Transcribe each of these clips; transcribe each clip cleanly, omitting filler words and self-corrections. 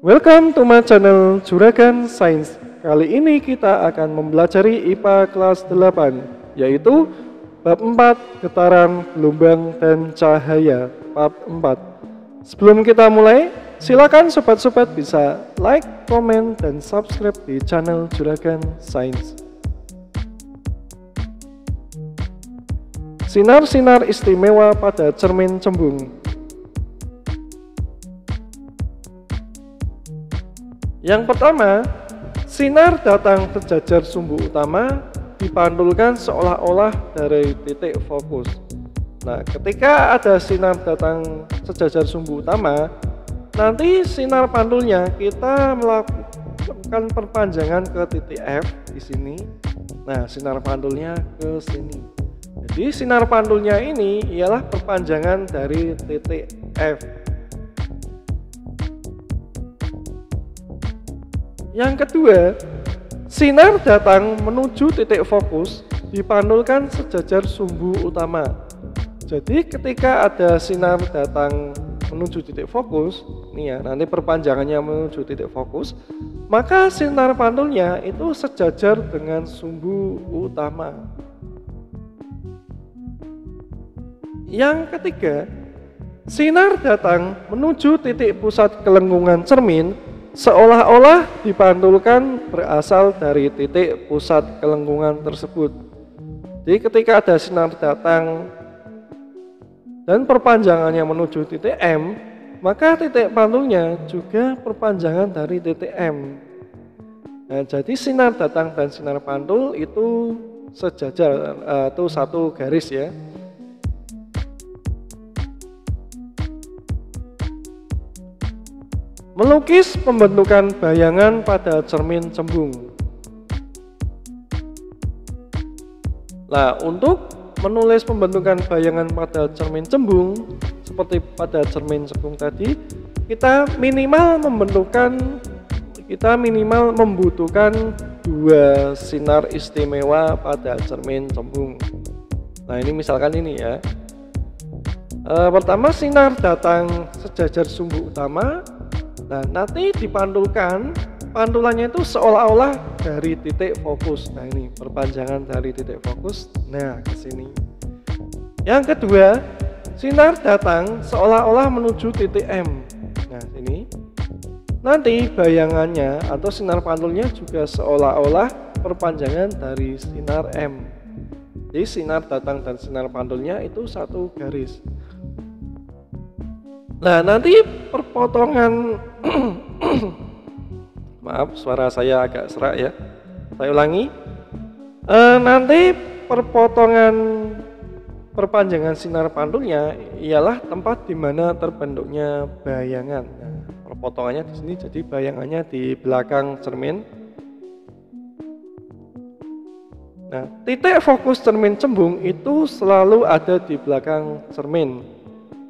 Welcome to my channel Juragan Science. Kali ini kita akan mempelajari IPA kelas 8, yaitu bab 4 getaran, gelombang, dan cahaya, bab 4. Sebelum kita mulai, silakan sobat-sobat bisa like, komen, dan subscribe di channel Juragan Science. Sinar-sinar istimewa pada cermin cembung. Yang pertama, sinar datang sejajar sumbu utama dipantulkan seolah-olah dari titik fokus. Nah, ketika ada sinar datang sejajar sumbu utama, nanti sinar pantulnya kita melakukan perpanjangan ke titik F di sini. Nah, sinar pantulnya ke sini. Jadi sinar pantulnya ini ialah perpanjangan dari titik F. Yang kedua, sinar datang menuju titik fokus dipantulkan sejajar sumbu utama. Jadi ketika ada sinar datang menuju titik fokus, nih ya, nanti perpanjangannya menuju titik fokus, maka sinar pantulnya itu sejajar dengan sumbu utama. Yang ketiga, sinar datang menuju titik pusat kelengkungan cermin seolah-olah dipantulkan berasal dari titik pusat kelengkungan tersebut. Jadi ketika ada sinar datang dan perpanjangannya menuju titik M, maka titik pantulnya juga perpanjangan dari titik M. Nah, jadi sinar datang dan sinar pantul itu sejajar, itu satu garis ya. Melukis pembentukan bayangan pada cermin cembung. Nah, untuk menulis pembentukan bayangan pada cermin cembung seperti pada cermin cembung tadi, kita minimal membutuhkan dua sinar istimewa pada cermin cembung. Nah, ini misalkan ini ya. Pertama, sinar datang sejajar sumbu utama. Nah, nanti dipantulkan, pantulannya itu seolah-olah dari titik fokus. Nah, ini perpanjangan dari titik fokus. Nah, ke sini. Yang kedua, sinar datang seolah-olah menuju titik M. Nah, sini. Nanti bayangannya atau sinar pantulnya juga seolah-olah perpanjangan dari sinar M. Jadi sinar datang dan sinar pantulnya itu satu garis. Nah, nanti perpotongan maaf, suara saya agak serak ya. Saya ulangi. Nanti perpanjangan sinar pantulnya ialah tempat di mana terbentuknya bayangan. Nah, perpotongannya di sini, jadi bayangannya di belakang cermin. Nah, titik fokus cermin cembung itu selalu ada di belakang cermin.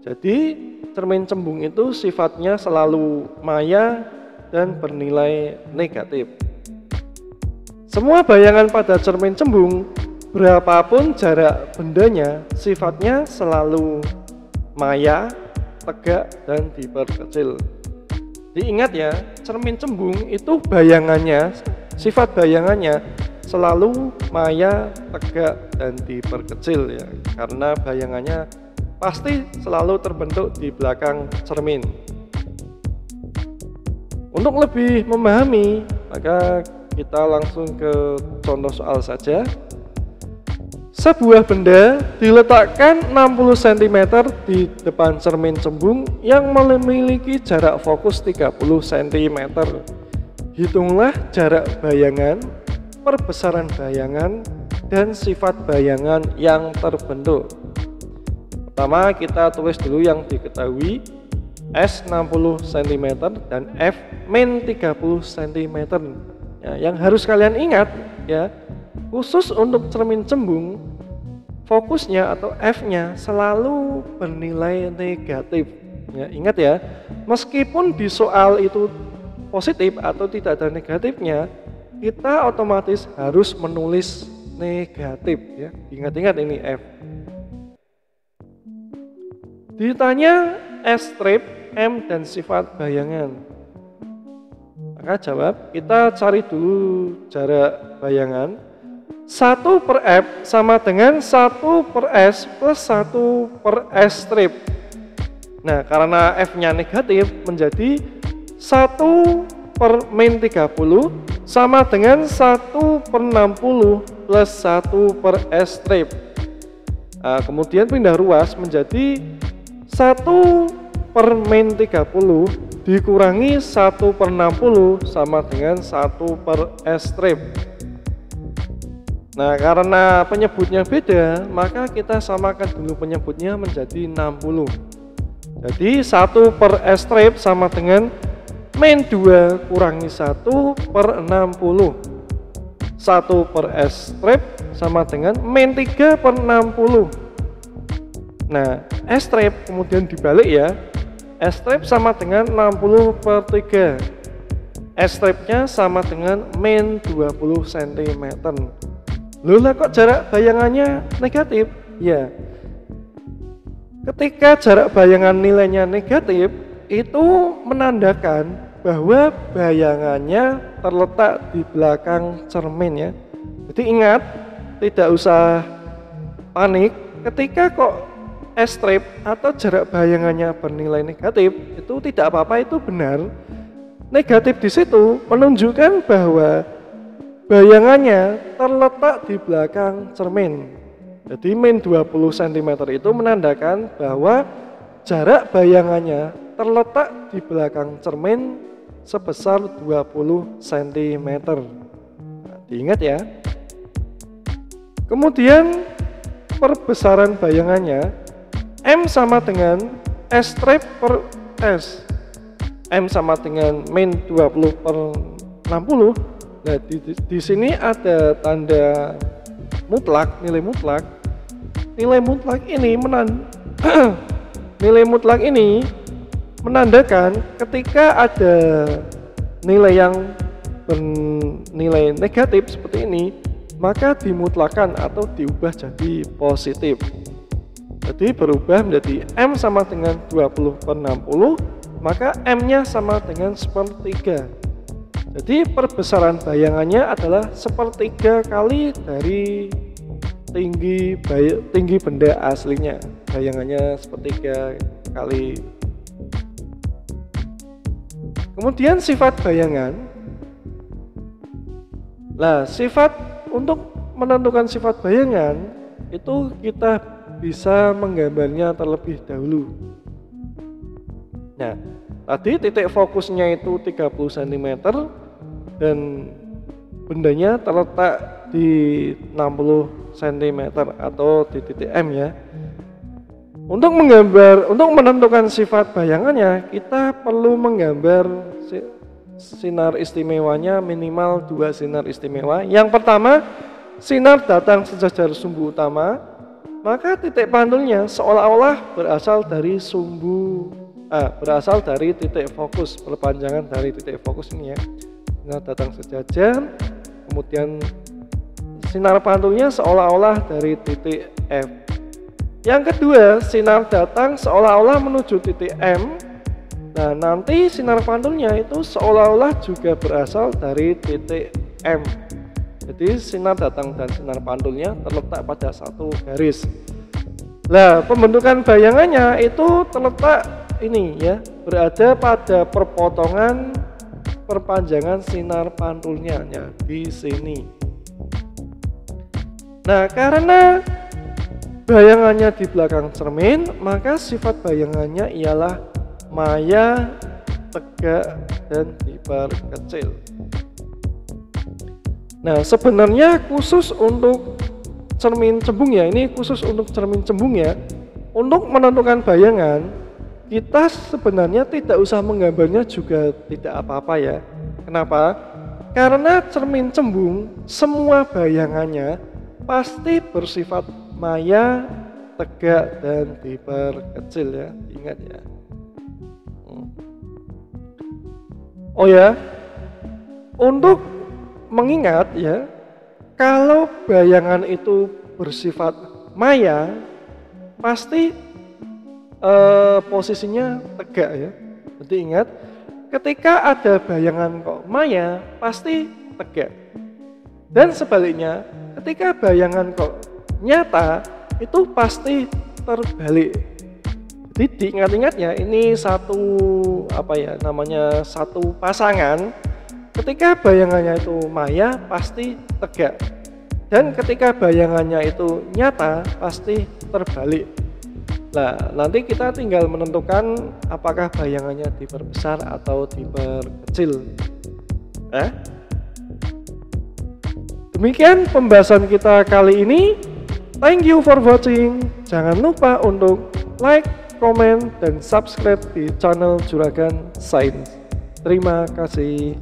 Jadi cermin cembung itu sifatnya selalu maya dan bernilai negatif. Semua bayangan pada cermin cembung, berapapun jarak bendanya, sifatnya selalu maya, tegak, dan diperkecil. Diingat ya, cermin cembung itu bayangannya, sifat bayangannya selalu maya, tegak, dan diperkecil ya, karena bayangannya pasti selalu terbentuk di belakang cermin. Untuk lebih memahami, maka kita langsung ke contoh soal saja. Sebuah benda diletakkan 60 cm di depan cermin cembung yang memiliki jarak fokus 30 cm. Hitunglah jarak bayangan, perbesaran bayangan, dan sifat bayangan yang terbentuk. Pertama, kita tulis dulu yang diketahui. S 60 cm dan F min 30 cm. Ya, yang harus kalian ingat ya, khusus untuk cermin cembung, fokusnya atau F-nya selalu bernilai negatif. Ya, ingat ya, meskipun di soal itu positif atau tidak ada negatifnya, kita otomatis harus menulis negatif ya. Ingat-ingat ini F. Ditanya S strip, M dan sifat bayangan. Maka jawab, kita cari dulu jarak bayangan. 1 per F sama dengan 1 per S plus 1 per S strip. Nah, karena F-nya negatif menjadi 1 per min 30 sama dengan 1 per 60 plus 1 per S strip. Nah, kemudian pindah ruas menjadi 1 per min 30 dikurangi 1 per 60 sama dengan 1 per S strip. Nah, karena penyebutnya beda, maka kita samakan dulu penyebutnya menjadi 60. Jadi 1 per S strip sama dengan min 2 kurangi 1 per 60. 1 per S strip sama dengan min 3 per 60. Nah, S strip kemudian dibalik ya. S strip sama dengan 60 per 3. S stripnya sama dengan min 20 cm. Loh lah, kok jarak bayangannya negatif? Ya, ketika jarak bayangan nilainya negatif, itu menandakan bahwa bayangannya terletak di belakang cermin ya. Jadi ingat, tidak usah panik ketika kok S strip atau jarak bayangannya bernilai negatif, itu tidak apa-apa, itu benar. Negatif di situ menunjukkan bahwa bayangannya terletak di belakang cermin. Jadi min 20 cm itu menandakan bahwa jarak bayangannya terletak di belakang cermin sebesar 20 cm. Nah, diingat ya. Kemudian perbesaran bayangannya, M sama dengan S strip per S. M sama dengan min 20 per 60. Nah, di sini ada tanda mutlak, nilai mutlak. Nilai mutlak ini nilai mutlak ini menandakan ketika ada nilai yang bernilai negatif seperti ini, maka dimutlakan atau diubah jadi positif. Jadi berubah menjadi M sama dengan 20 per 60, maka M-nya sama dengan 1/3. Jadi perbesaran bayangannya adalah 1/3 kali dari tinggi benda aslinya. Bayangannya 1/3 kali. Kemudian sifat bayangan. Nah, sifat untuk menentukan sifat bayangan itu kita bisa menggambarnya terlebih dahulu. Nah, tadi titik fokusnya itu 30 cm dan bendanya terletak di 60 cm atau di titik M ya. Untuk menentukan sifat bayangannya, kita perlu menggambar sinar istimewanya minimal 2 sinar istimewa. Yang pertama, sinar datang sejajar sumbu utama, maka titik pantulnya seolah-olah berasal dari berasal dari titik fokus, perpanjangan dari titik fokus ini ya. Sinar datang sejajar, kemudian sinar pantulnya seolah-olah dari titik F. Yang kedua, sinar datang seolah-olah menuju titik M. Nah, nanti sinar pantulnya itu seolah-olah juga berasal dari titik M. Jadi sinar datang dan sinar pantulnya terletak pada satu garis. Nah, pembentukan bayangannya itu terletak ini ya, berada pada perpotongan perpanjangan sinar pantulnya ya, di sini. Nah, karena bayangannya di belakang cermin, maka sifat bayangannya ialah maya, tegak, dan diperkecil. Nah, sebenarnya khusus untuk cermin cembung ya, ini khusus untuk cermin cembung ya. Untuk menentukan bayangan, kita sebenarnya tidak usah menggambarnya juga tidak apa-apa ya. Kenapa? Karena cermin cembung, semua bayangannya pasti bersifat maya, tegak, dan diperkecil ya. Ingat ya. Oh ya, untuk mengingat ya, kalau bayangan itu bersifat maya, pasti posisinya tegak ya. Jadi ingat, ketika ada bayangan kok maya pasti tegak. Dan sebaliknya, ketika bayangan kok nyata itu pasti terbalik. Jadi diingat-ingat ya, ini satu satu pasangan. Ketika bayangannya itu maya pasti tegak, dan ketika bayangannya itu nyata pasti terbalik. Nah, nanti kita tinggal menentukan apakah bayangannya diperbesar atau diperkecil. Demikian pembahasan kita kali ini. Thank you for watching. Jangan lupa untuk like, komen, dan subscribe di channel Juragan Sains. Terima kasih.